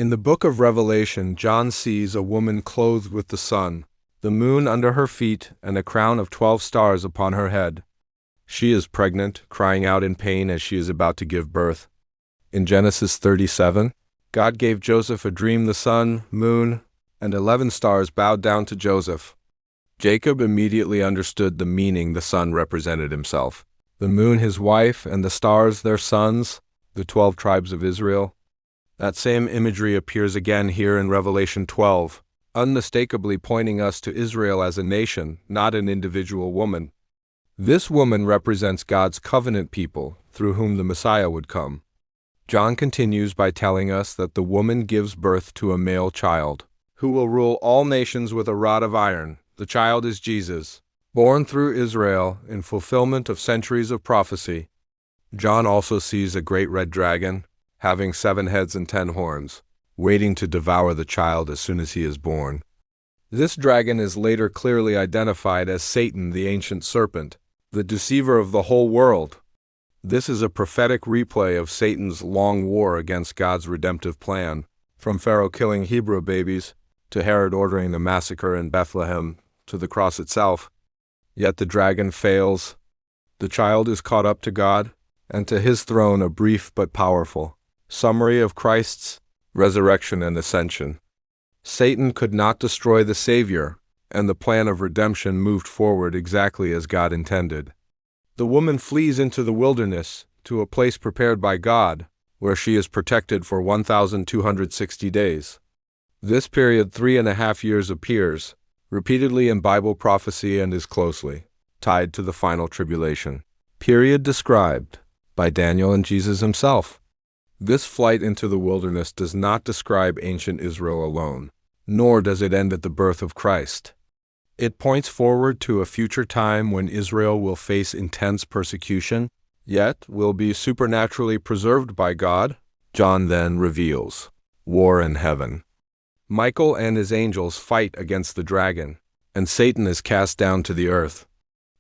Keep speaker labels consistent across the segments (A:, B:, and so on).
A: In the book of Revelation, John sees a woman clothed with the sun, the moon under her feet, and a crown of 12 stars upon her head. She is pregnant, crying out in pain as she is about to give birth. In Genesis 37, God gave Joseph a dream. The sun, moon, and 11 stars bowed down to Joseph. Jacob immediately understood the meaning the sun represented himself, the moon his wife, and the stars their sons, the 12 tribes of Israel. That same imagery appears again here in Revelation 12, unmistakably pointing us to Israel as a nation, not an individual woman. This woman represents God's covenant people, through whom the Messiah would come. John continues by telling us that the woman gives birth to a male child, who will rule all nations with a rod of iron. The child is Jesus, born through Israel in fulfillment of centuries of prophecy. John also sees a great red dragon, having 7 heads and 10 horns, waiting to devour the child as soon as he is born. This dragon is later clearly identified as Satan, the ancient serpent, the deceiver of the whole world. This is a prophetic replay of Satan's long war against God's redemptive plan, from Pharaoh killing Hebrew babies, to Herod ordering the massacre in Bethlehem, to the cross itself. Yet the dragon fails. The child is caught up to God, and to his throne a brief but powerful summary of Christ's resurrection and ascension. Satan could not destroy the Savior, and the plan of redemption moved forward exactly as God intended. The woman flees into the wilderness, to a place prepared by God, where she is protected for 1,260 days. This period, 3.5 years, appears repeatedly in Bible prophecy and is closely tied to the final tribulation period described by Daniel and Jesus himself. This flight into the wilderness does not describe ancient Israel alone, nor does it end at the birth of Christ. It points forward to a future time when Israel will face intense persecution, yet will be supernaturally preserved by God. John then reveals war in heaven. Michael and his angels fight against the dragon, and Satan is cast down to the earth.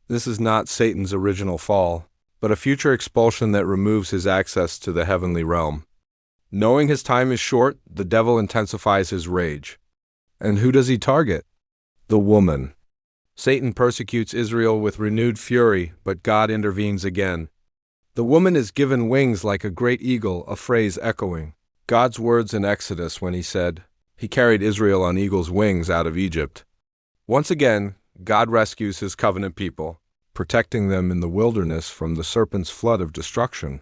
A: This is not Satan's original fall, but a future expulsion that removes his access to the heavenly realm. Knowing his time is short, the devil intensifies his rage. And who does he target? The woman. Satan persecutes Israel with renewed fury, but God intervenes again. The woman is given wings like a great eagle, a phrase echoing God's words in Exodus when he said, He carried Israel on eagle's wings out of Egypt. Once again, God rescues his covenant people, protecting them in the wilderness from the serpent's flood of destruction.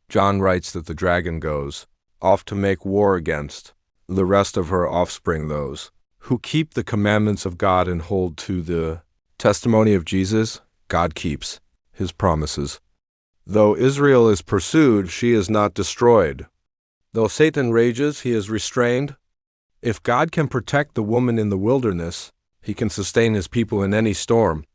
A: John writes that the dragon goes off to make war against the rest of her offspring, those who keep the commandments of God and hold to the testimony of Jesus. God keeps his promises. Though Israel is pursued, she is not destroyed. Though Satan rages, he is restrained. If God can protect the woman in the wilderness, he can sustain his people in any storm.